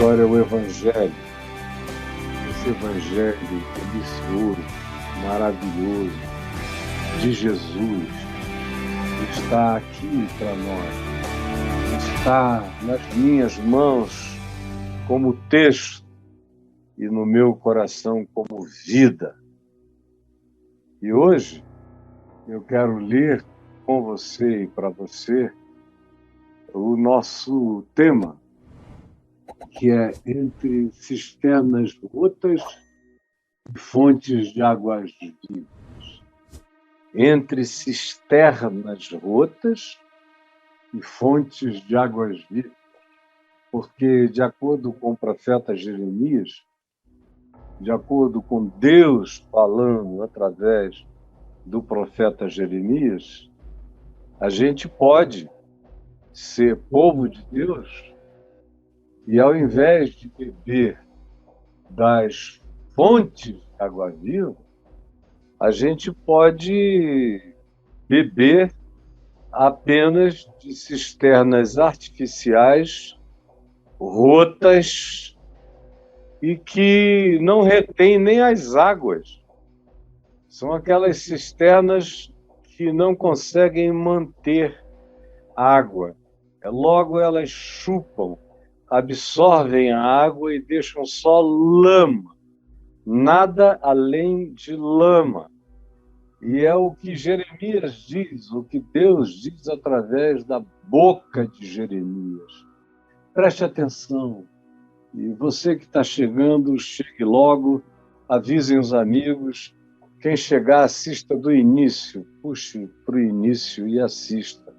Glória ao Evangelho, esse Evangelho delicioso, maravilhoso, de Jesus, que está aqui para nós, está nas minhas mãos como texto e no meu coração como vida. E hoje eu quero ler com você e para você o nosso tema, que é entre cisternas rotas e fontes de águas vivas. Entre cisternas rotas e fontes de águas vivas. Porque, de acordo com o profeta Jeremias, de acordo com Deus falando através do profeta Jeremias, a gente pode ser povo de Deus e, ao invés de beber das fontes de água viva, a gente pode beber apenas de cisternas artificiais, rotas e que não retêm nem as águas. São aquelas cisternas que não conseguem manter água. Logo elas chupam, absorvem a água e deixam só lama, nada além de lama. E é o que Jeremias diz, o que Deus diz através da boca de Jeremias. Preste atenção. E você que está chegando, chegue logo, avisem os amigos. Quem chegar, assista do início, puxe para o início e assista.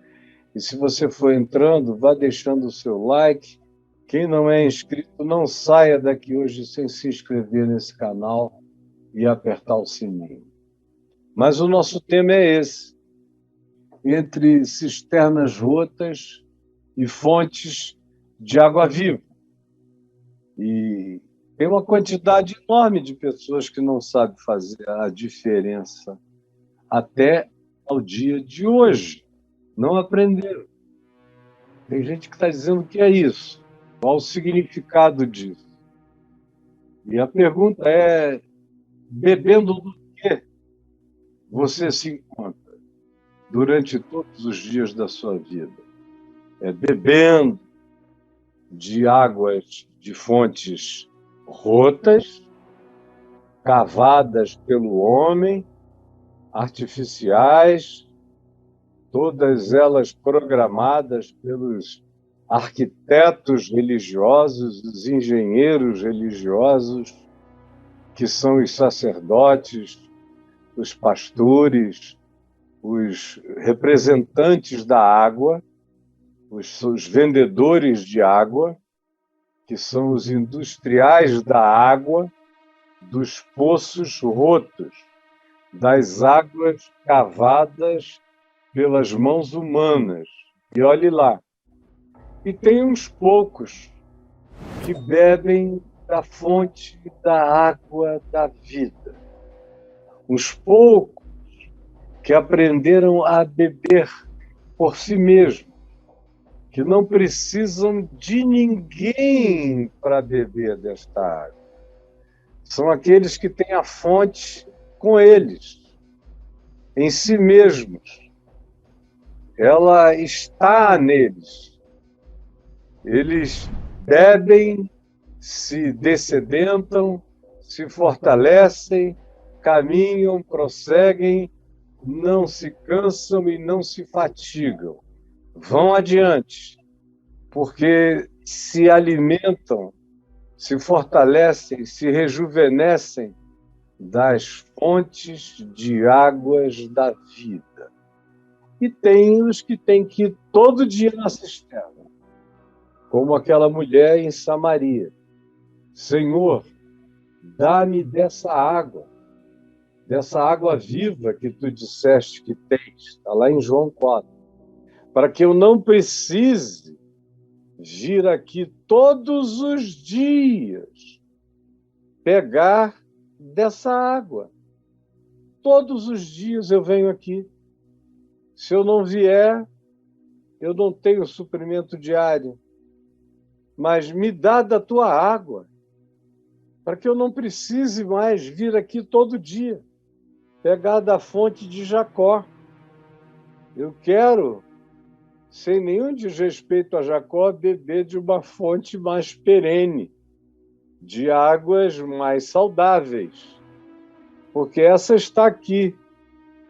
E se você for entrando, vá deixando o seu like. Quem não é inscrito, não saia daqui hoje sem se inscrever nesse canal e apertar o sininho. Mas o nosso tema é esse, entre cisternas rotas e fontes de água viva. E tem uma quantidade enorme de pessoas que não sabem fazer a diferença até ao dia de hoje. Não aprenderam. Tem gente que está dizendo que é isso. Qual o significado disso? E a pergunta é, bebendo do quê você se encontra durante todos os dias da sua vida? É bebendo de águas de fontes rotas, cavadas pelo homem, artificiais, todas elas programadas pelos arquitetos religiosos, os engenheiros religiosos, que são os sacerdotes, os pastores, os representantes da água, os vendedores de água, que são os industriais da água, dos poços rotos, das águas cavadas pelas mãos humanas. E olhe lá. E tem uns poucos que bebem da fonte da água da vida. Uns poucos que aprenderam a beber por si mesmos, que não precisam de ninguém para beber desta água. São aqueles que têm a fonte com eles, em si mesmos. Ela está neles. Eles bebem, se dessedentam, se fortalecem, caminham, prosseguem, não se cansam e não se fatigam. Vão adiante, porque se alimentam, se fortalecem, se rejuvenescem das fontes de águas da vida. E tem os que têm que ir todo dia na cisterna, como aquela mulher em Samaria. Senhor, dá-me dessa água viva que tu disseste que tens, está lá em João 4, para que eu não precise vir aqui todos os dias pegar dessa água. Todos os dias eu venho aqui. Se eu não vier, eu não tenho suprimento diário. mas me dá da tua água, para que eu não precise mais vir aqui todo dia, pegar da fonte de Jacó. Eu quero, sem nenhum desrespeito a Jacó, beber de uma fonte mais perene, de águas mais saudáveis, porque essa está aqui,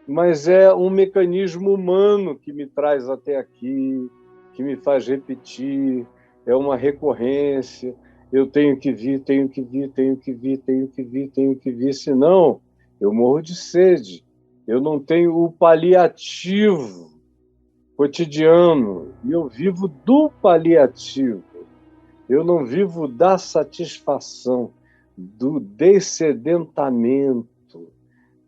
mas é um mecanismo humano que me traz até aqui, que me faz repetir, é uma recorrência. Eu tenho que vir, tenho que vir, tenho que vir, tenho que vir, tenho que vir, senão eu morro de sede. Eu não tenho o paliativo cotidiano, e eu vivo do paliativo. Eu não vivo da satisfação, do dessedentamento,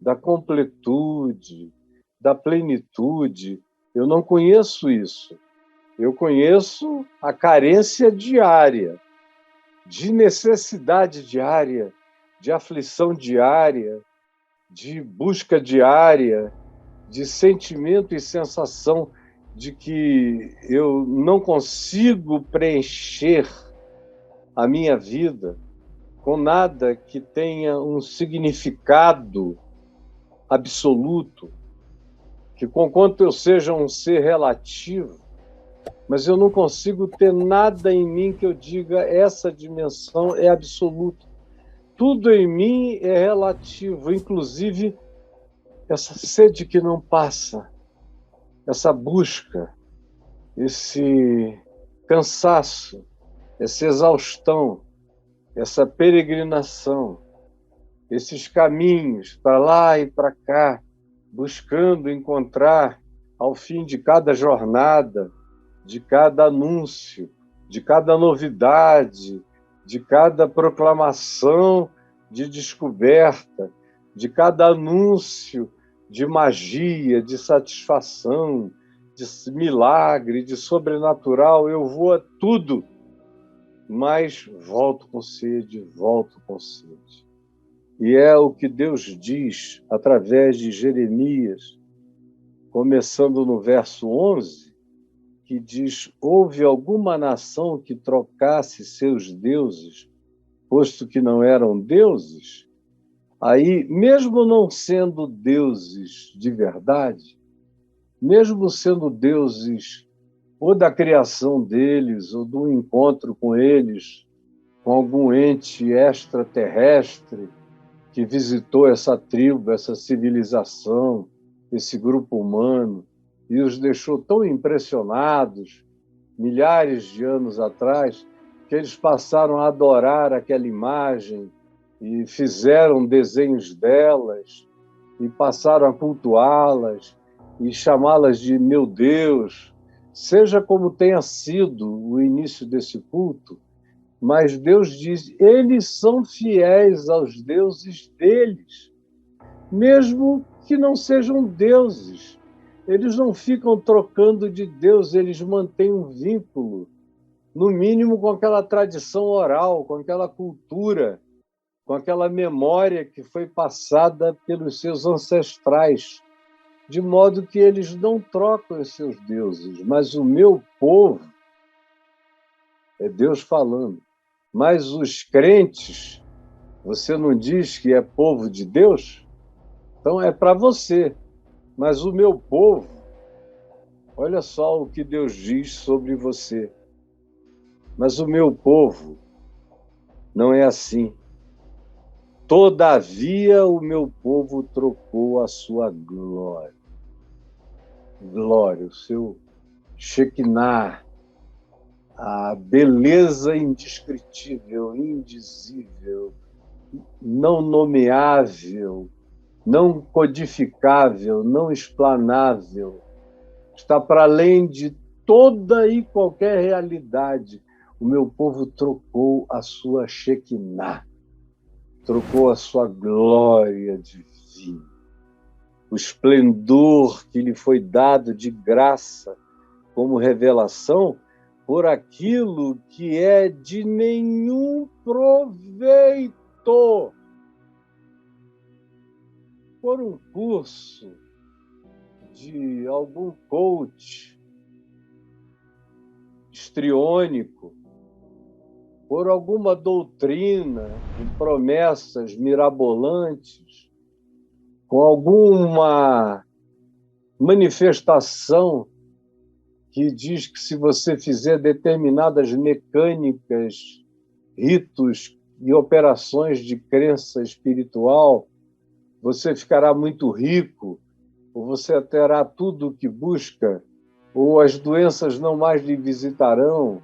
da completude, da plenitude. Eu não conheço isso. Eu conheço a carência diária, de necessidade diária, de aflição diária, de busca diária, de sentimento e sensação de que eu não consigo preencher a minha vida com nada que tenha um significado absoluto, que conquanto eu seja um ser relativo, mas eu não consigo ter nada em mim que eu diga essa dimensão é absoluta. Tudo em mim é relativo, inclusive essa sede que não passa, essa busca, esse cansaço, essa exaustão, essa peregrinação, esses caminhos para lá e para cá, buscando encontrar, ao fim de cada jornada, de cada anúncio, de cada novidade, de cada proclamação de descoberta, de cada anúncio de magia, de satisfação, de milagre, de sobrenatural, eu vou a tudo, mas volto com sede, volto com sede. E é o que Deus diz através de Jeremias, começando no verso 11, que diz: houve alguma nação que trocasse seus deuses, posto que não eram deuses? Aí, mesmo não sendo deuses de verdade, mesmo sendo deuses ou da criação deles, ou do encontro com eles, com algum ente extraterrestre que visitou essa tribo, essa civilização, esse grupo humano, e os deixou tão impressionados, milhares de anos atrás, que eles passaram a adorar aquela imagem e fizeram desenhos delas e passaram a cultuá-las e chamá-las de meu Deus, seja como tenha sido o início desse culto, mas Deus diz, eles são fiéis aos deuses deles, mesmo que não sejam deuses. Eles não ficam trocando de Deus, eles mantêm um vínculo, no mínimo com aquela tradição oral, com aquela cultura, com aquela memória que foi passada pelos seus ancestrais, de modo que eles não trocam os seus deuses. Mas o meu povo, é Deus falando, mas os crentes, você não diz que é povo de Deus? Então é para você. Mas o meu povo, olha só o que Deus diz sobre você. Mas o meu povo não é assim. Todavia o meu povo trocou a sua glória. Glória, o seu Shekinah, a beleza indescritível, indizível, não nomeável, não codificável, não explanável, está para além de toda e qualquer realidade. O meu povo trocou a sua Shekinah, trocou a sua glória divina, o esplendor que lhe foi dado de graça como revelação por aquilo que é de nenhum proveito. Por um curso de algum coach histriônico por alguma doutrina, com promessas mirabolantes, com alguma manifestação que diz que se você fizer determinadas mecânicas, ritos e operações de crença espiritual, você ficará muito rico, ou você terá tudo o que busca, ou as doenças não mais lhe visitarão,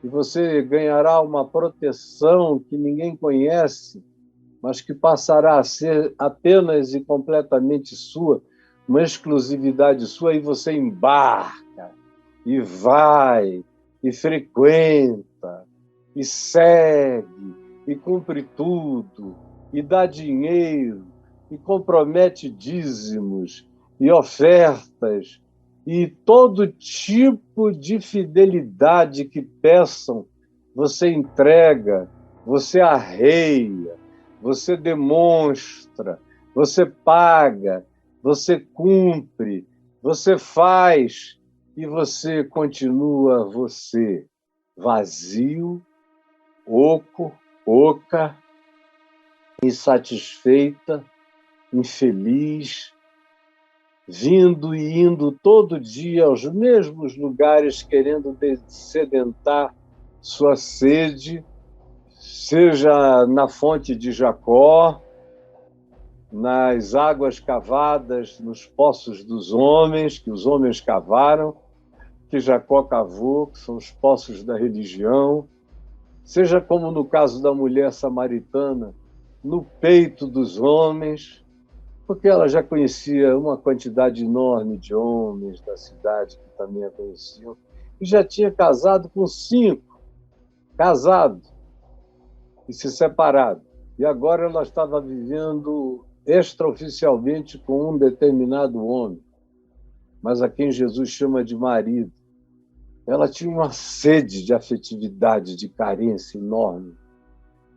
e você ganhará uma proteção que ninguém conhece, mas que passará a ser apenas e completamente sua, uma exclusividade sua, e você embarca, e vai, e frequenta, e segue, e cumpre tudo, e dá dinheiro, e compromete dízimos, e ofertas, e todo tipo de fidelidade que peçam, você entrega, você arreia, você demonstra, você paga, você cumpre, você faz e você continua você, vazio, oco, oca, insatisfeita, infeliz, vindo e indo todo dia aos mesmos lugares, querendo sedentar sua sede, seja na fonte de Jacó, nas águas cavadas, nos poços dos homens, que os homens cavaram, que Jacó cavou, que são os poços da religião, seja como no caso da mulher samaritana, no peito dos homens, porque ela já conhecia uma quantidade enorme de homens da cidade que também a conheciam, e já tinha casado com 5, casado e se separado. E agora ela estava vivendo extraoficialmente com um determinado homem, mas a quem Jesus chama de marido. Ela tinha uma sede de afetividade, de carência enorme,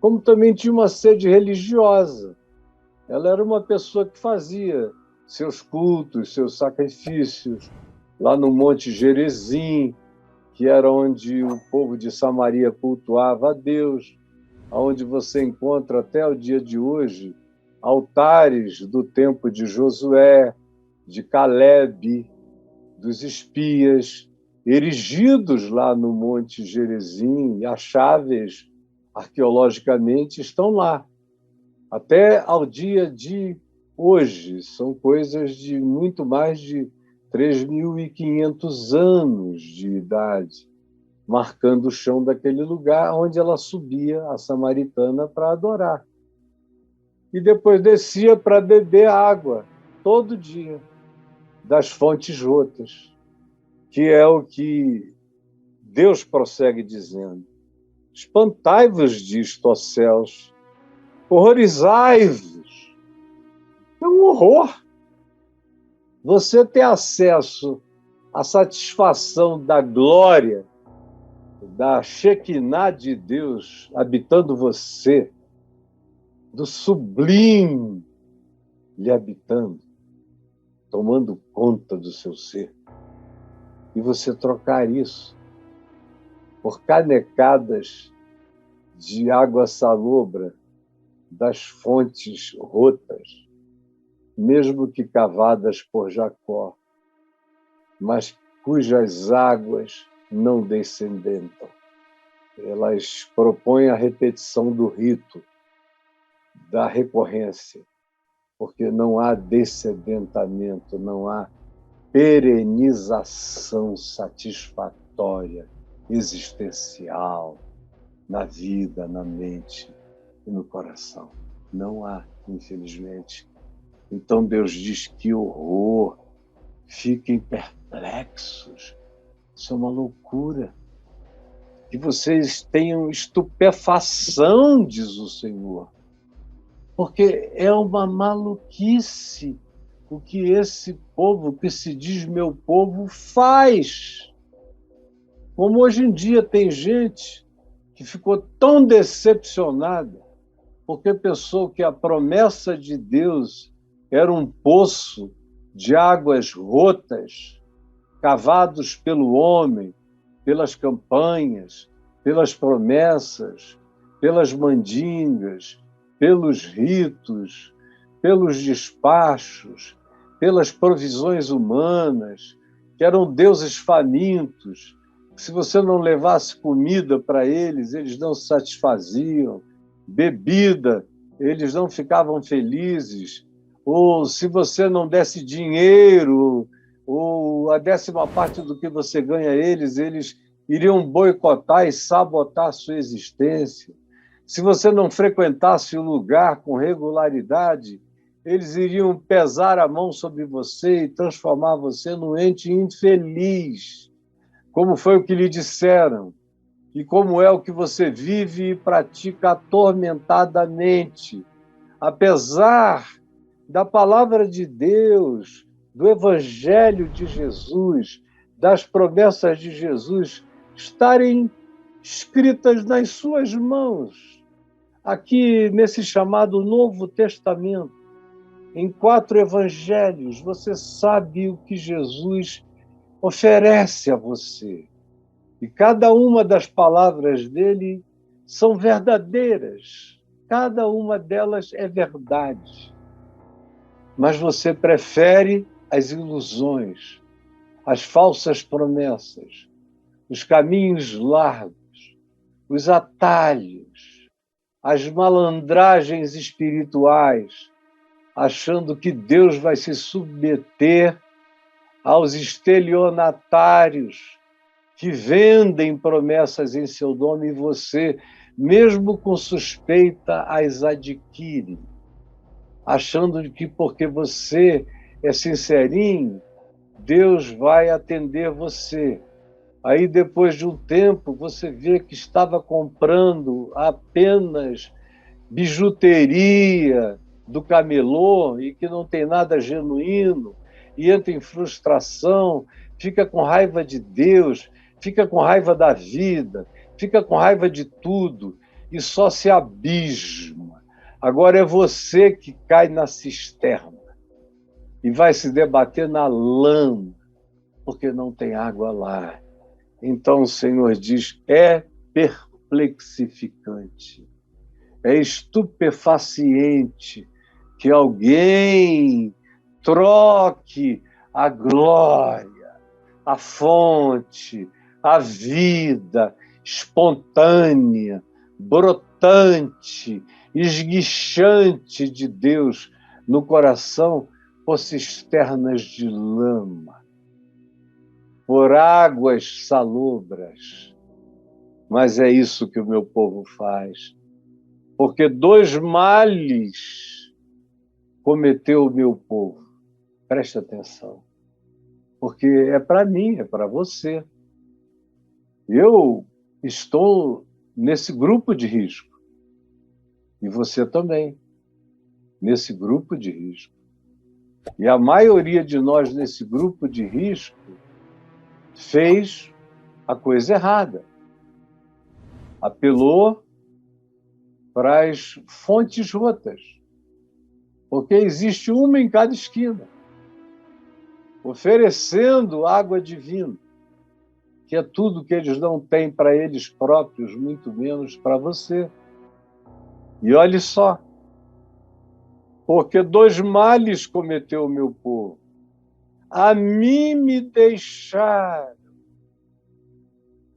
como também tinha uma sede religiosa. Ela era uma pessoa que fazia seus cultos, seus sacrifícios, lá no Monte Gerizim, que era onde o povo de Samaria cultuava a Deus, onde você encontra até o dia de hoje altares do tempo de Josué, de Calebe, dos espias, erigidos lá no Monte Gerizim, e achaves arqueologicamente estão lá. Até ao dia de hoje, são coisas de muito mais de 3.500 anos de idade, marcando o chão daquele lugar onde ela subia, a samaritana, para adorar. E depois descia para beber água, todo dia, das fontes rotas, que é o que Deus prossegue dizendo. Espantai-vos disto, ó céus, horrorizai-vos. É um horror. Você ter acesso à satisfação da glória, da Shekinah de Deus habitando você, do sublime lhe habitando, tomando conta do seu ser. E você trocar isso por canecadas de água salobra das fontes rotas, mesmo que cavadas por Jacó, mas cujas águas não descendentam. Elas propõem a repetição do rito, da recorrência, porque não há descedentamento, não há perenização satisfatória, existencial, na vida, na mente e no coração. Não há, infelizmente. Então Deus diz que horror, fiquem perplexos. Isso é uma loucura. Que vocês tenham estupefação, diz o Senhor. Porque é uma maluquice o que esse povo, que se diz meu povo, faz. Como hoje em dia tem gente que ficou tão decepcionada porque pensou que a promessa de Deus era um poço de águas rotas, cavados pelo homem, pelas campanhas, pelas promessas, pelas mandingas, pelos ritos, pelos despachos, pelas provisões humanas, que eram deuses famintos. Se você não levasse comida para eles, eles não se satisfaziam. Bebida, eles não ficavam felizes. Ou se você não desse dinheiro, ou a 10ª parte do que você ganha a eles, eles iriam boicotar e sabotar a sua existência. Se você não frequentasse o lugar com regularidade, eles iriam pesar a mão sobre você e transformar você num ente infeliz, como foi o que lhe disseram, e como é o que você vive e pratica atormentadamente. Apesar da palavra de Deus, do Evangelho de Jesus, das promessas de Jesus estarem escritas nas suas mãos, aqui nesse chamado Novo Testamento, em 4 evangelhos, você sabe o que Jesus oferece a você. E cada uma das palavras dele são verdadeiras. Cada uma delas é verdade. Mas você prefere as ilusões, as falsas promessas, os caminhos largos, os atalhos, as malandragens espirituais, achando que Deus vai se submeter aos estelionatários que vendem promessas em seu nome e você, mesmo com suspeita, as adquire, achando que porque você é sincerinho, Deus vai atender você. Aí, depois de um tempo, você vê que estava comprando apenas bijuteria do camelô e que não tem nada genuíno, e entra em frustração, fica com raiva de Deus, fica com raiva da vida, fica com raiva de tudo e só se abisma. Agora é você que cai na cisterna e vai se debater na lama, porque não tem água lá. Então o Senhor diz, é perplexificante, é estupefaciente que alguém troque a glória, a fonte, a vida espontânea, brotante, esguichante de Deus no coração por cisternas de lama, por águas salobras. Mas é isso que o meu povo faz. Porque 2 males cometeu o meu povo. Preste atenção. Porque é para mim, é para você. Eu estou nesse grupo de risco. E você também, nesse grupo de risco. E a maioria de nós nesse grupo de risco fez a coisa errada. Apelou para as fontes rotas. Porque existe uma em cada esquina, oferecendo água divina, que é tudo que eles não têm para eles próprios, muito menos para você. E olhe só, porque 2 males cometeu o meu povo. A mim me deixaram.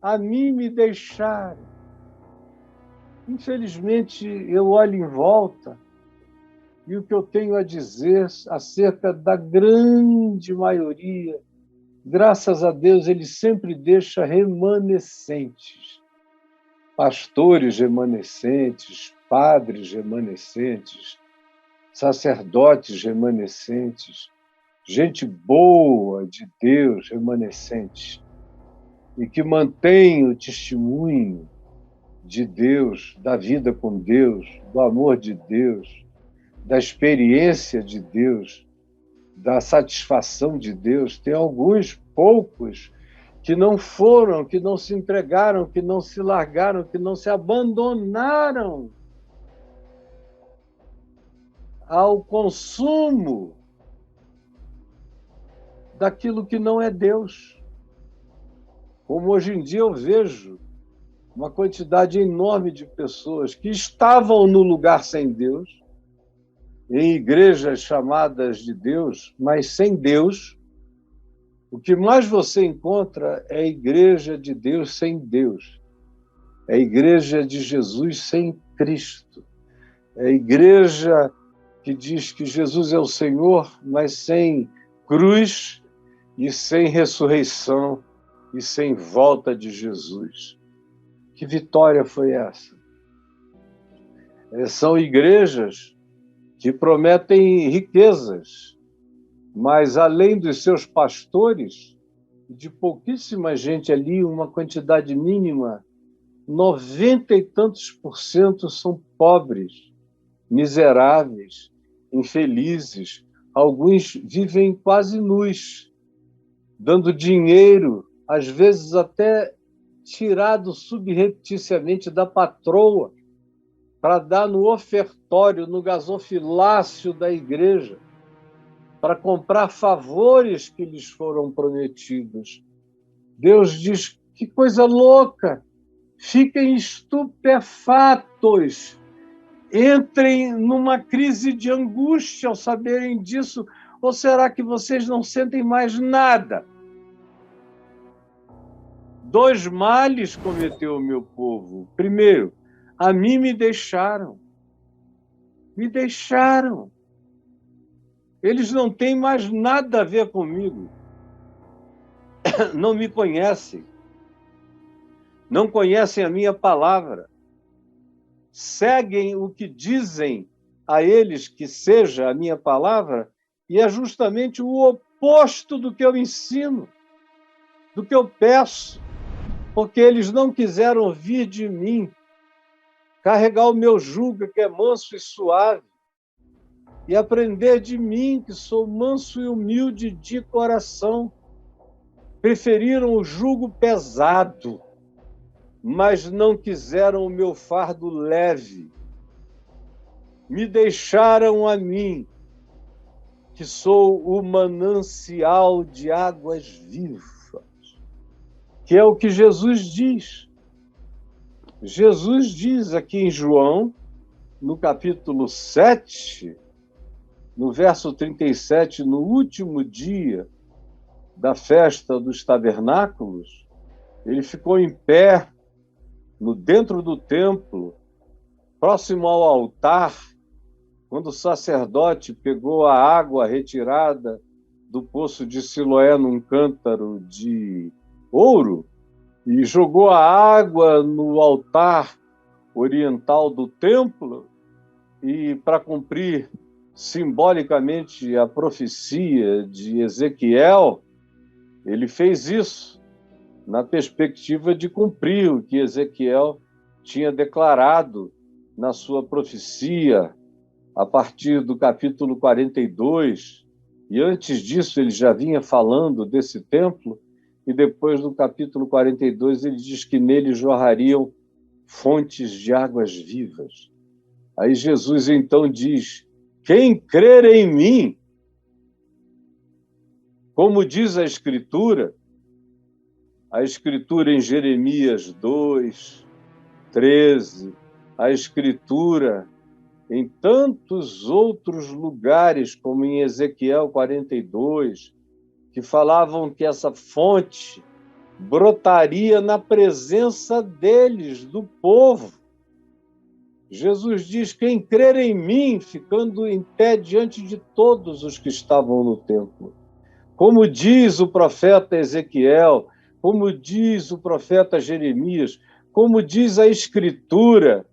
A mim me deixaram. Infelizmente, eu olho em volta e o que eu tenho a dizer acerca da grande maioria, graças a Deus, ele sempre deixa remanescentes. Pastores remanescentes, padres remanescentes, sacerdotes remanescentes, gente boa de Deus remanescentes, e que mantém o testemunho de Deus, da vida com Deus, do amor de Deus, da experiência de Deus, da satisfação de Deus. Tem alguns poucos que não foram, que não se entregaram, que não se largaram, que não se abandonaram ao consumo daquilo que não é Deus. Como hoje em dia eu vejo uma quantidade enorme de pessoas que estavam no lugar sem Deus, em igrejas chamadas de Deus, mas sem Deus. O que mais você encontra é a igreja de Deus sem Deus. É a igreja de Jesus sem Cristo. É a igreja que diz que Jesus é o Senhor, mas sem cruz e sem ressurreição e sem volta de Jesus. Que vitória foi essa? São igrejas que prometem riquezas, mas além dos seus pastores, de pouquíssima gente ali, uma quantidade mínima, 90 e tantos por cento são pobres, miseráveis, infelizes. Alguns vivem quase nus, dando dinheiro, às vezes até tirado subrepticiamente da patroa, para dar no ofertório, no gasofilácio da igreja, para comprar favores que lhes foram prometidos. Deus diz: que coisa louca! Fiquem estupefatos, entrem numa crise de angústia ao saberem disso, ou será que vocês não sentem mais nada? 2 males cometeu o meu povo. Primeiro, a mim me deixaram. Me deixaram. Eles não têm mais nada a ver comigo. Não me conhecem. Não conhecem a minha palavra. Seguem o que dizem a eles que seja a minha palavra, e é justamente o oposto do que eu ensino, do que eu peço, porque eles não quiseram vir de mim, carregar o meu jugo, que é manso e suave, e aprender de mim, que sou manso e humilde de coração. Preferiram o jugo pesado, mas não quiseram o meu fardo leve. Me deixaram a mim, que sou o manancial de águas vivas, que é o que Jesus diz. Jesus diz aqui em João, no capítulo 7, no verso 37, no último dia da festa dos tabernáculos, ele ficou em pé dentro do templo, próximo ao altar, quando o sacerdote pegou a água retirada do poço de Siloé num cântaro de ouro e jogou a água no altar oriental do templo, e para cumprir simbolicamente a profecia de Ezequiel, ele fez isso na perspectiva de cumprir o que Ezequiel tinha declarado na sua profecia a partir do capítulo 42, e antes disso ele já vinha falando desse templo, e depois do capítulo 42 ele diz que nele jorrariam fontes de águas vivas. Aí Jesus então diz: quem crer em mim, como diz a Escritura em Jeremias 2, 13, a Escritura em tantos outros lugares, como em Ezequiel 42, que falavam que essa fonte brotaria na presença deles, do povo. Jesus diz: quem crer em mim, ficando em pé diante de todos os que estavam no templo. Como diz o profeta Ezequiel, como diz o profeta Jeremias, como diz a Escritura,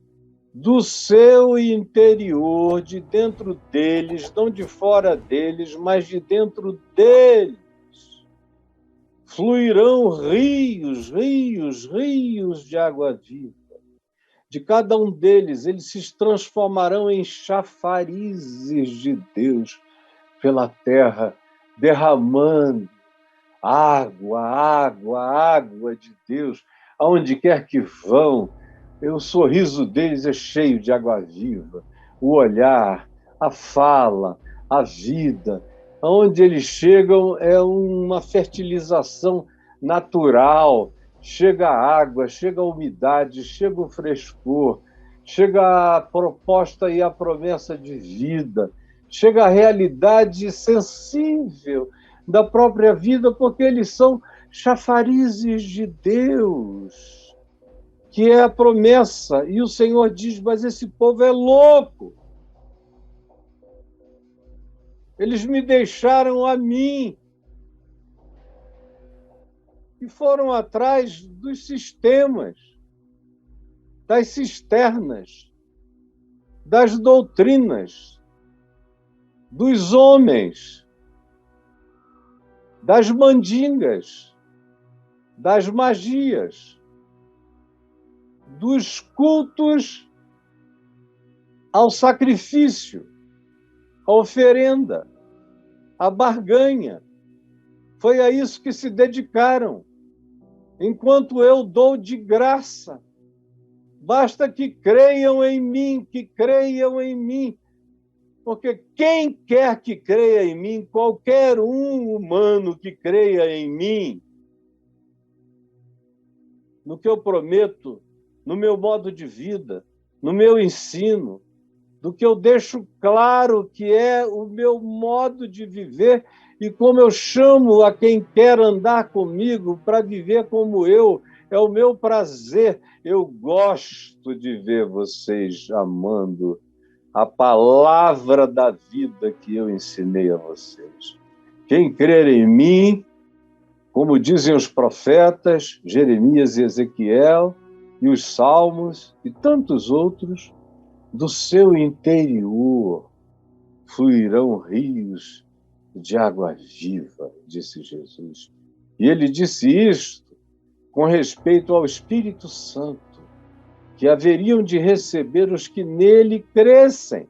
do seu interior, de dentro deles, não de fora deles, mas de dentro deles, fluirão rios, rios, rios de água viva. De cada um deles, eles se transformarão em chafarizes de Deus pela terra, derramando água, água, água de Deus, aonde quer que vão. O sorriso deles é cheio de água viva, o olhar, a fala, a vida. Aonde eles chegam é uma fertilização natural, chega a água, chega a umidade, chega o frescor, chega a proposta e a promessa de vida, chega a realidade sensível da própria vida, porque eles são chafarizes de Deus, que é a promessa. E o Senhor diz, mas esse povo é louco. Eles me deixaram a mim e foram atrás dos sistemas, das cisternas, das doutrinas, dos homens, das mandingas, das magias, dos cultos ao sacrifício, à oferenda, à barganha. Foi a isso que se dedicaram. Enquanto eu dou de graça, basta que creiam em mim, que creiam em mim. Porque quem quer que creia em mim, qualquer um humano que creia em mim, no que eu prometo, no meu modo de vida, no meu ensino, do que eu deixo claro que é o meu modo de viver e como eu chamo a quem quer andar comigo para viver como eu, é o meu prazer. Eu gosto de ver vocês amando a palavra da vida que eu ensinei a vocês. Quem crer em mim, como dizem os profetas, Jeremias e Ezequiel, e os Salmos e tantos outros, do seu interior fluirão rios de água viva, disse Jesus. E ele disse isto com respeito ao Espírito Santo, que haveriam de receber os que nele crescem.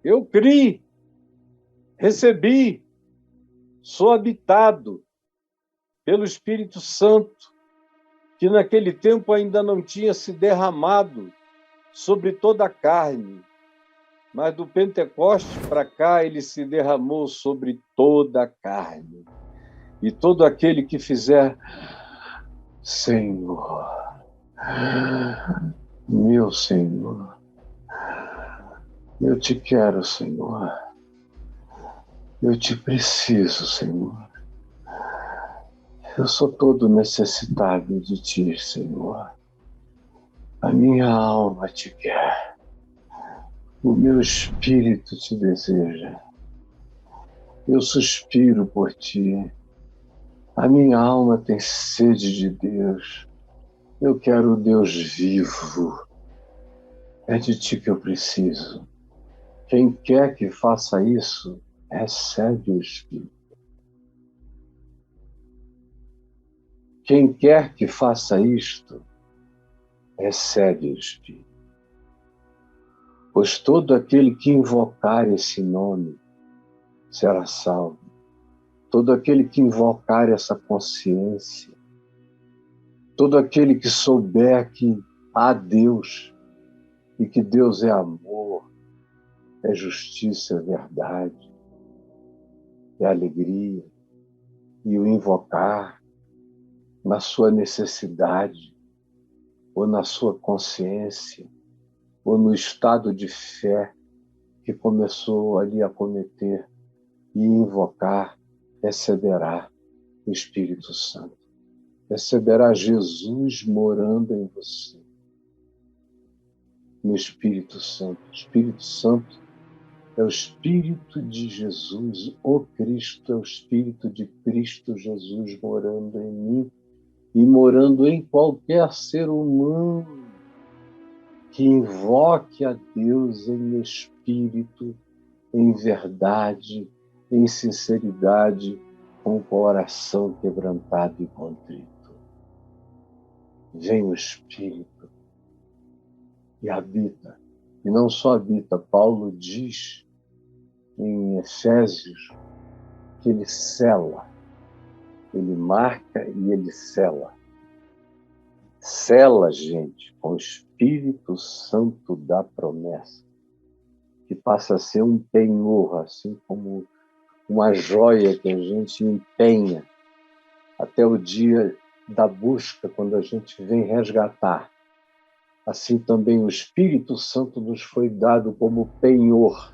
Eu criei, recebi, sou habitado pelo Espírito Santo, que naquele tempo ainda não tinha se derramado sobre toda a carne, mas do Pentecoste para cá ele se derramou sobre toda a carne. E todo aquele que fizer, Senhor, meu Senhor, eu te quero, Senhor, eu te preciso, Senhor. Eu sou todo necessitado de ti, Senhor. A minha alma te quer. O meu espírito te deseja. Eu suspiro por ti. A minha alma tem sede de Deus. Eu quero o Deus vivo. É de ti que eu preciso. Quem quer que faça isso, recebe o Espírito. Quem quer que faça isto, recebe o Espírito. Pois todo aquele que invocar esse nome será salvo. Todo aquele que invocar essa consciência, todo aquele que souber que há Deus e que Deus é amor, é justiça, é verdade, é alegria, e o invocar na sua necessidade, ou na sua consciência, ou no estado de fé que começou ali a cometer e invocar, receberá o Espírito Santo. Receberá Jesus morando em você. No Espírito Santo. O Espírito Santo é o Espírito de Jesus. O Cristo é o Espírito de Cristo Jesus morando em mim e morando em qualquer ser humano que invoque a Deus em espírito, em verdade, em sinceridade, com o coração quebrantado e contrito. Vem o Espírito e habita. E não só habita, Paulo diz em Efésios que ele sela, ele marca e ele sela. Sela, gente, com o Espírito Santo da promessa, que passa a ser um penhor, assim como uma joia que a gente empenha até o dia da busca, quando a gente vem resgatar, assim também o Espírito Santo nos foi dado como penhor,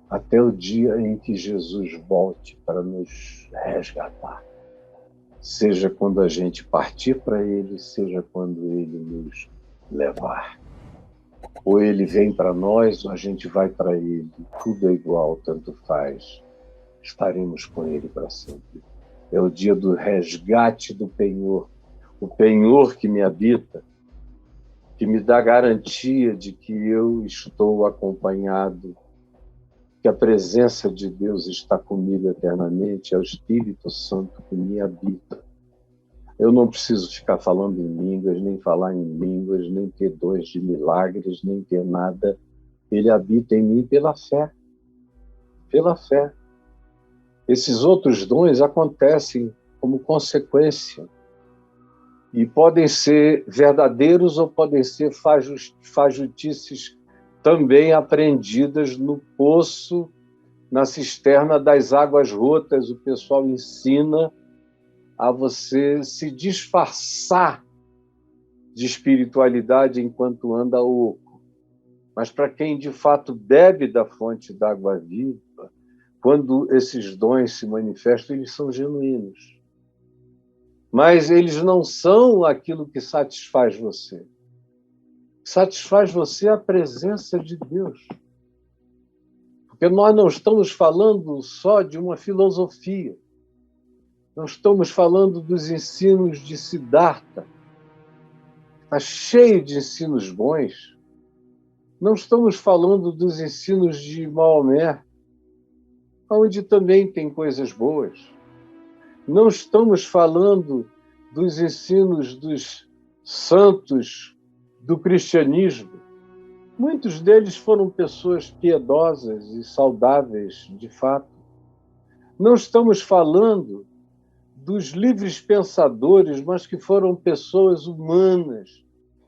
até o dia em que Jesus volte para nos resgatar. Seja quando a gente partir para Ele, seja quando Ele nos levar. Ou Ele vem para nós, ou a gente vai para Ele. Tudo é igual, tanto faz. Estaremos com Ele para sempre. É o dia do resgate do penhor. O penhor que me habita, que me dá garantia de que eu estou acompanhado, que a presença de Deus está comigo eternamente, é o Espírito Santo que me habita. Eu não preciso ficar falando em línguas, nem falar em línguas, nem ter dons de milagres, nem ter nada. Ele habita em mim pela fé. Pela fé. Esses outros dons acontecem como consequência. E podem ser verdadeiros ou podem ser fajutices também aprendidas no poço, na cisterna das águas rotas. O pessoal ensina a você se disfarçar de espiritualidade enquanto anda oco. Mas para quem de fato bebe da fonte da água viva, quando esses dons se manifestam, eles são genuínos. Mas eles não são aquilo que satisfaz você. Satisfaz você a presença de Deus. Porque nós não estamos falando só de uma filosofia. Não estamos falando dos ensinos de Siddhartha. Está cheio de ensinos bons. Não estamos falando dos ensinos de Maomé, onde também tem coisas boas. Não estamos falando dos ensinos dos santos do cristianismo. Muitos deles foram pessoas piedosas e saudáveis, de fato. Não estamos falando dos livres pensadores, mas que foram pessoas humanas,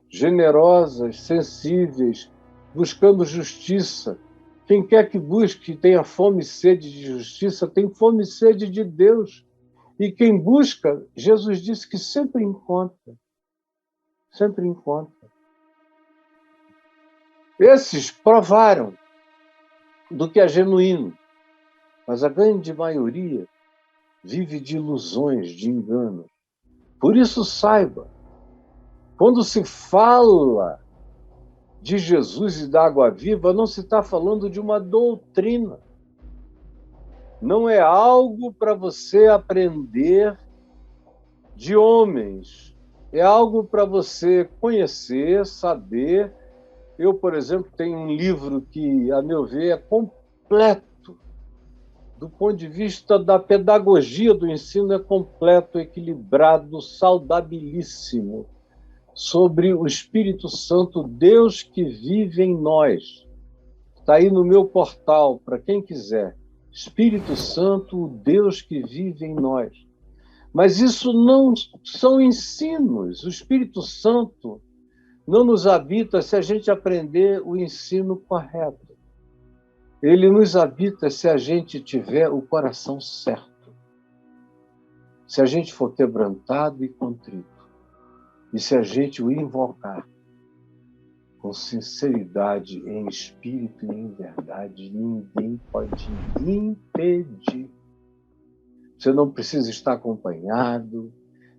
generosas, sensíveis, buscando justiça. Quem quer que busque, tenha fome e sede de justiça, tem fome e sede de Deus. E quem busca, Jesus disse que sempre encontra. Sempre encontra. Esses provaram do que é genuíno, mas a grande maioria vive de ilusões, de enganos. Por isso, saiba, quando se fala de Jesus e da água viva, não se está falando de uma doutrina. Não é algo para você aprender de homens. É algo para você conhecer, saber. Eu, por exemplo, tenho um livro que, a meu ver, é completo. Do ponto de vista da pedagogia do ensino, é completo, equilibrado, saudabilíssimo, sobre o Espírito Santo, Deus que vive em nós. Está aí no meu portal, para quem quiser. Espírito Santo, o Deus que vive em nós. Mas isso não são ensinos. O Espírito Santo não nos habita se a gente aprender o ensino correto. Ele nos habita se a gente tiver o coração certo. Se a gente for quebrantado e contrito. E se a gente o invocar com sinceridade, em espírito e em verdade, ninguém pode impedir. Você não precisa estar acompanhado,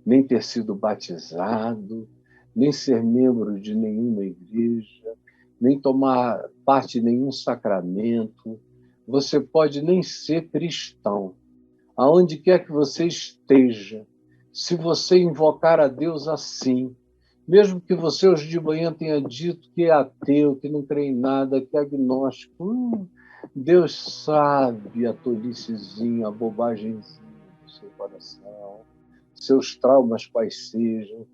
nem ter sido batizado, nem ser membro de nenhuma igreja, nem tomar parte de nenhum sacramento. Você pode nem ser cristão. Aonde quer que você esteja, se você invocar a Deus assim, mesmo que você hoje de manhã tenha dito que é ateu, que não crê em nada, que é agnóstico, Deus sabe a tolicezinha, a bobagemzinha do seu coração, seus traumas quais sejam,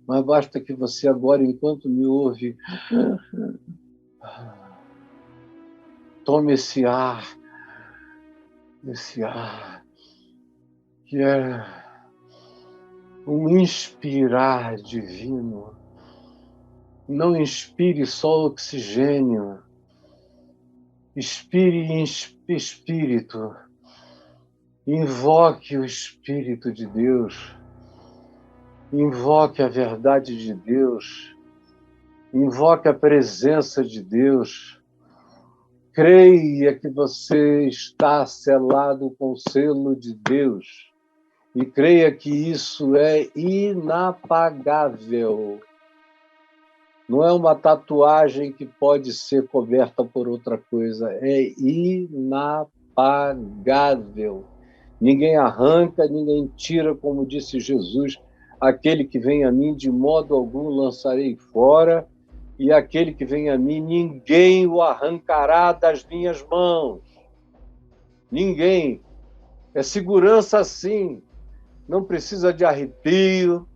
mas basta que você agora, enquanto me ouve, tome esse ar, que é um inspirar divino. Não inspire só oxigênio, inspire em espírito, invoque o Espírito de Deus, Invoque a verdade de Deus. Invoque a presença de Deus. Creia que você está selado com o selo de Deus. E creia que isso é inapagável. Não é uma tatuagem que pode ser coberta por outra coisa. É inapagável. Ninguém arranca, ninguém tira, como disse Jesus. Aquele que vem a mim, de modo algum lançarei fora. E aquele que vem a mim, ninguém o arrancará das minhas mãos. Ninguém. É segurança, sim. Não precisa de arrepio,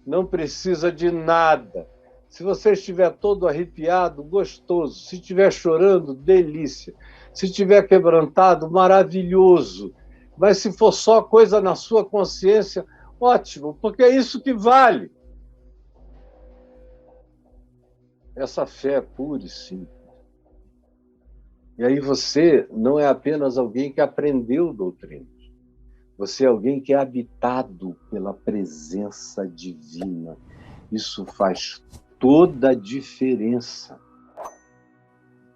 não precisa de nada. Se você estiver todo arrepiado, gostoso. Se estiver chorando, delícia. Se estiver quebrantado, maravilhoso. Mas se for só coisa na sua consciência, ótimo, porque é isso que vale. Essa fé é pura e simples. E aí você não é apenas alguém que aprendeu doutrina. Você é alguém que é habitado pela presença divina. Isso faz toda a diferença.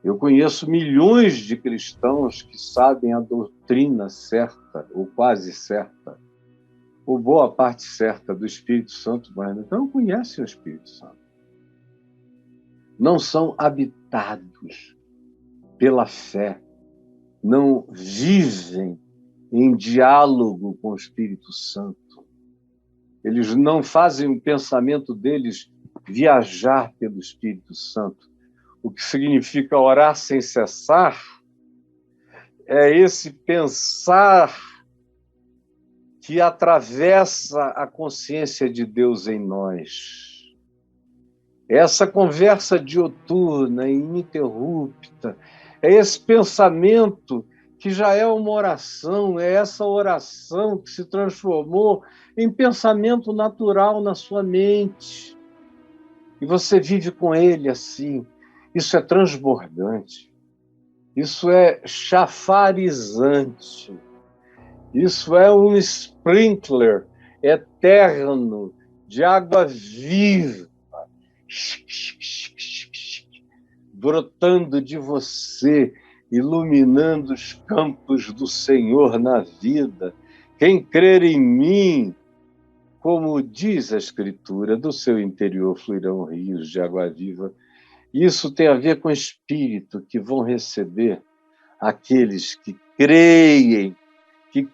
Eu conheço milhões de cristãos que sabem a doutrina certa, ou quase certa, ou boa parte certa do Espírito Santo, mas não conhecem o Espírito Santo. Não são habitados pela fé, não vivem em diálogo com o Espírito Santo. Eles não fazem o pensamento deles viajar pelo Espírito Santo. O que significa orar sem cessar é esse pensar que atravessa a consciência de Deus em nós. Essa conversa dioturna, ininterrupta, é esse pensamento que já é uma oração, é essa oração que se transformou em pensamento natural na sua mente. E você vive com ele assim. Isso é transbordante. Isso é chafarizante. Isso é um sprinkler eterno de água viva, brotando de você, iluminando os campos do Senhor na vida. Quem crer em mim, como diz a Escritura, do seu interior fluirão rios de água viva. Isso tem a ver com o Espírito que vão receber aqueles que creem, que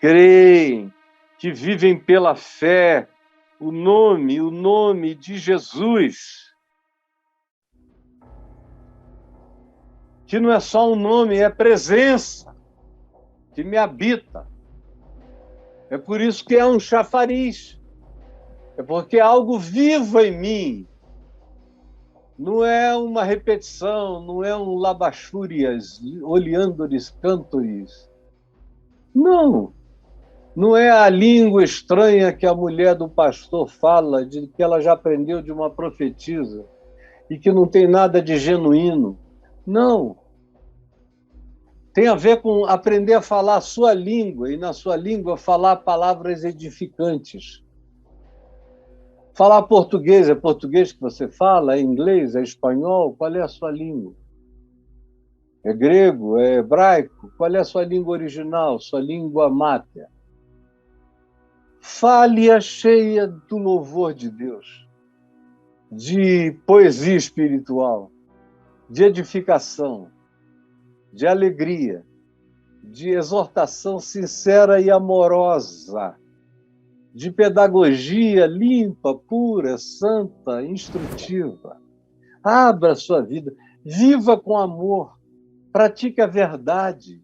vivem pela fé, o nome de Jesus. Que não é só um nome, é presença que me habita. É por isso que é um chafariz. É porque é algo vivo em mim. Não é uma repetição, não é um labachúrias, oleandores, cantores. Não. Não é a língua estranha que a mulher do pastor fala, de que ela já aprendeu de uma profetisa e que não tem nada de genuíno. Não. Tem a ver com aprender a falar a sua língua e, na sua língua, falar palavras edificantes. Falar português é português que você fala? É inglês? É espanhol? Qual é a sua língua? É grego? É hebraico? Qual é a sua língua original? Sua língua máter? Fale-a cheia do louvor de Deus, de poesia espiritual, de edificação, de alegria, de exortação sincera e amorosa, de pedagogia limpa, pura, santa, instrutiva. Abra sua vida, viva com amor, pratique a verdade.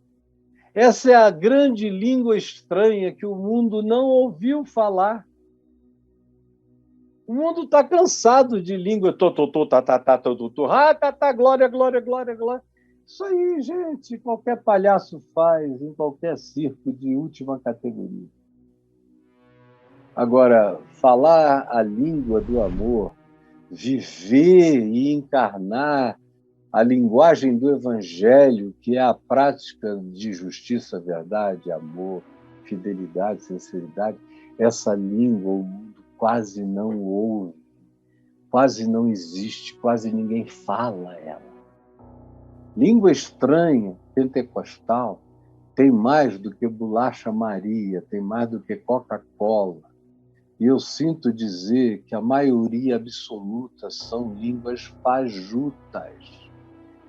Essa é a grande língua estranha que o mundo não ouviu falar. O mundo está cansado de língua glória, glória, glória, glória. Isso aí, gente, qualquer palhaço faz em qualquer circo de última categoria. Agora, falar a língua do amor, viver e encarnar a linguagem do Evangelho, que é a prática de justiça, verdade, amor, fidelidade, sinceridade, essa língua o mundo quase não ouve, quase não existe, quase ninguém fala ela. Língua estranha, pentecostal, tem mais do que bolacha Maria, tem mais do que Coca-Cola. E eu sinto dizer que a maioria absoluta são línguas fajutas.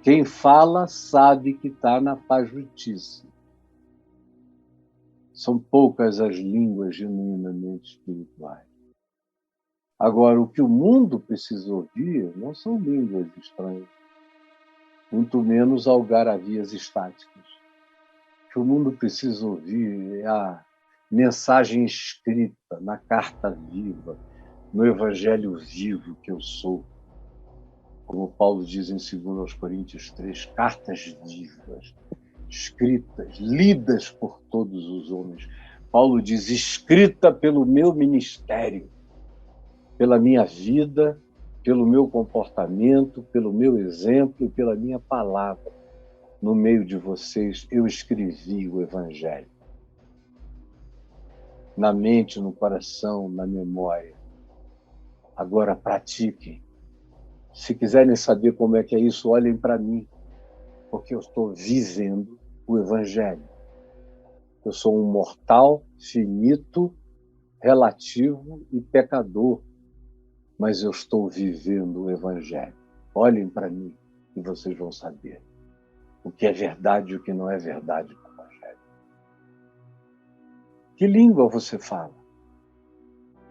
Quem fala sabe que está na fajutice. São poucas as línguas genuinamente espirituais. Agora, o que o mundo precisa ouvir não são línguas estranhas, muito menos algaravias estáticas. O que o mundo precisa ouvir é a mensagem escrita na carta viva, no evangelho vivo que eu sou. Como Paulo diz em 2 Coríntios 3, cartas vivas, escritas, lidas por todos os homens. Paulo diz, escrita pelo meu ministério, pela minha vida, pelo meu comportamento, pelo meu exemplo e pela minha palavra. No meio de vocês, eu escrevi o evangelho. Na mente, no coração, na memória. Agora pratiquem. Se quiserem saber como é que é isso, olhem para mim, porque eu estou vivendo o evangelho. Eu sou um mortal, finito, relativo e pecador, mas eu estou vivendo o evangelho. Olhem para mim e vocês vão saber o que é verdade e o que não é verdade no evangelho. Que língua você fala?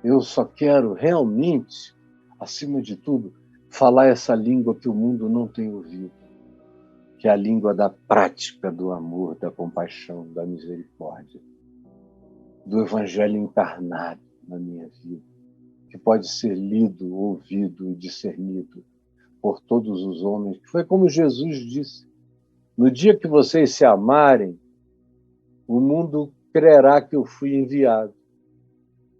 Eu só quero realmente, acima de tudo, falar essa língua que o mundo não tem ouvido, que é a língua da prática, do amor, da compaixão, da misericórdia, do evangelho encarnado na minha vida, que pode ser lido, ouvido e discernido por todos os homens. Foi como Jesus disse, no dia que vocês se amarem, o mundo crerá que eu fui enviado.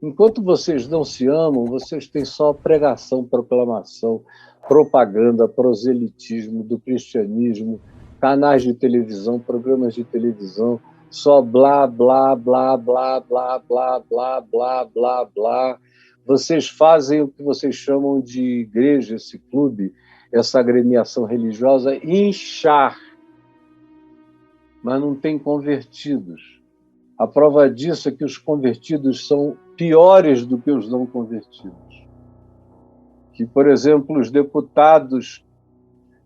Enquanto vocês não se amam, vocês têm só pregação, proclamação, propaganda, proselitismo do cristianismo, canais de televisão, programas de televisão, só blá, blá, blá, blá, blá, blá, blá, blá, blá, blá. Vocês fazem o que vocês chamam de igreja, esse clube, essa agremiação religiosa, inchar, mas não tem convertidos. A prova disso é que os convertidos são piores do que os não convertidos. Que, por exemplo, os deputados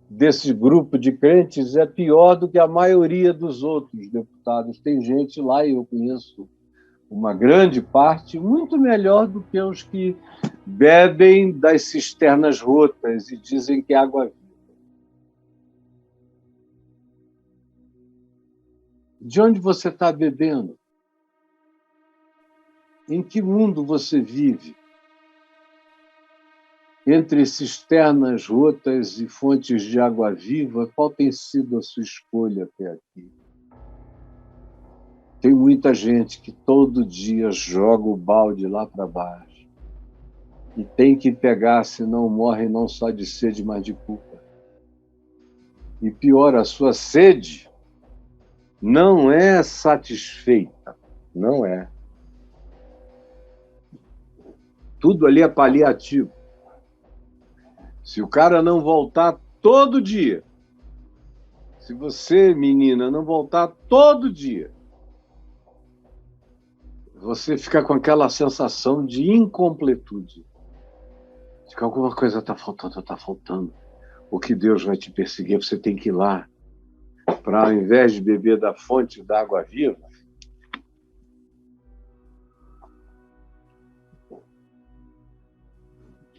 desse grupo de crentes é pior do que a maioria dos outros deputados. Tem gente lá, e eu conheço uma grande parte, muito melhor do que os que bebem das cisternas rotas e dizem que é água viva. De onde você está bebendo? Em que mundo você vive? Entre cisternas rotas e fontes de água viva, qual tem sido a sua escolha até aqui? Tem muita gente que todo dia joga o balde lá para baixo e tem que pegar, senão morre não só de sede, mas de culpa. E pior, a sua sede não é satisfeita, não é. Tudo ali é paliativo. Se o cara não voltar todo dia, se você, menina, não voltar todo dia, você fica com aquela sensação de incompletude, de que alguma coisa está faltando. O que Deus vai te perseguir, você tem que ir lá, para ao invés de beber da fonte da água viva,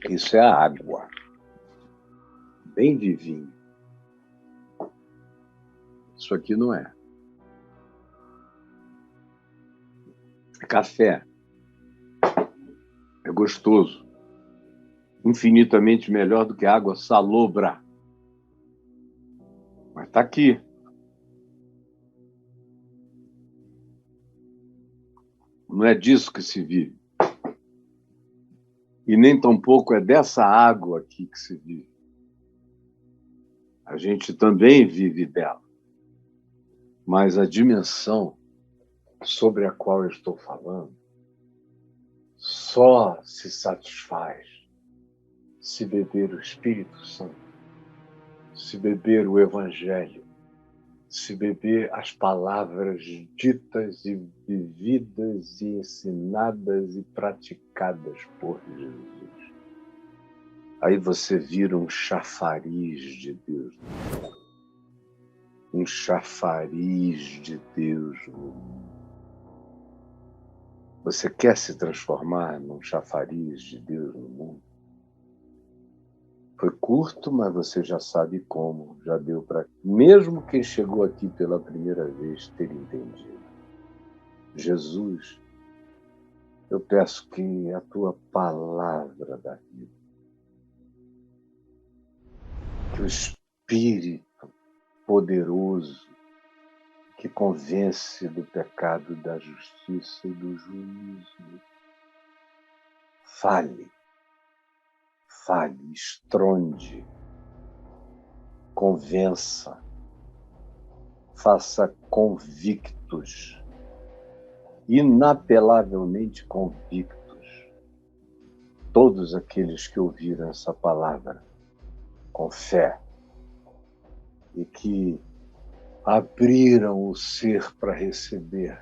isso é a água, bem vivinho. Isso aqui não é. Café é gostoso, infinitamente melhor do que água salobra. Mas está aqui. Não é disso que se vive. E nem tampouco é dessa água aqui que se vive. A gente também vive dela. Mas a dimensão sobre a qual eu estou falando só se satisfaz se beber o Espírito Santo, se beber o Evangelho, se beber as palavras ditas e vividas e ensinadas e praticadas por Jesus. Aí você vira um chafariz de Deus, um chafariz de Deus no mundo. Você quer se transformar num chafariz de Deus no mundo? Foi curto, mas você já sabe como, já deu para mesmo quem chegou aqui pela primeira vez ter entendido. Jesus, eu peço que a tua palavra da vida, que o Espírito poderoso que convence do pecado, da justiça e do juízo, fale, estronde, convença, faça convictos, inapelavelmente convictos, todos aqueles que ouviram essa palavra com fé e que abriram o ser para receber,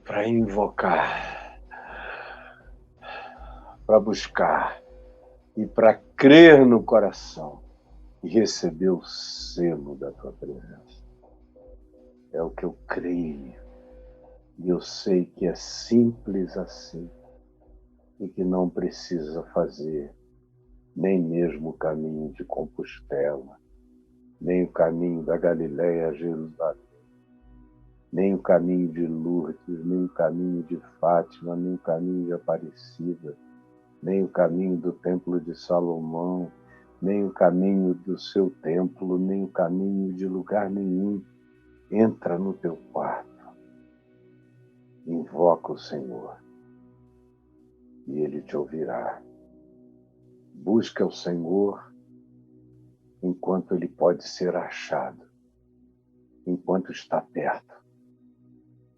para invocar, para buscar e para crer no coração e receber o selo da tua presença. É o que eu creio. E eu sei que é simples assim e que não precisa fazer nem mesmo o caminho de Compostela, nem o caminho da Galileia a Jerusalém, nem o caminho de Lourdes, nem o caminho de Fátima, nem o caminho de Aparecida, nem o caminho do Templo de Salomão, nem o caminho do seu templo, nem o caminho de lugar nenhum. Entra no teu quarto, invoca o Senhor e Ele te ouvirá. Busca o Senhor enquanto Ele pode ser achado, enquanto está perto,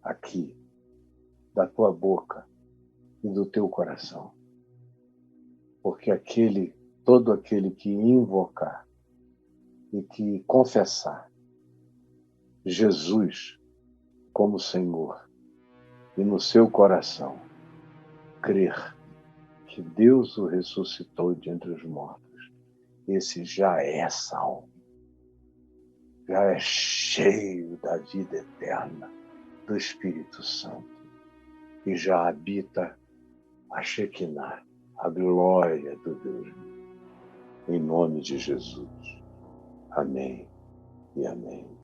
aqui, da tua boca e do teu coração. Porque todo aquele que invocar e que confessar Jesus como Senhor e no seu coração crer que Deus o ressuscitou de entre os mortos, esse já é salvo, já é cheio da vida eterna do Espírito Santo e já habita a Shekinah, a glória do Deus, em nome de Jesus. Amém e amém.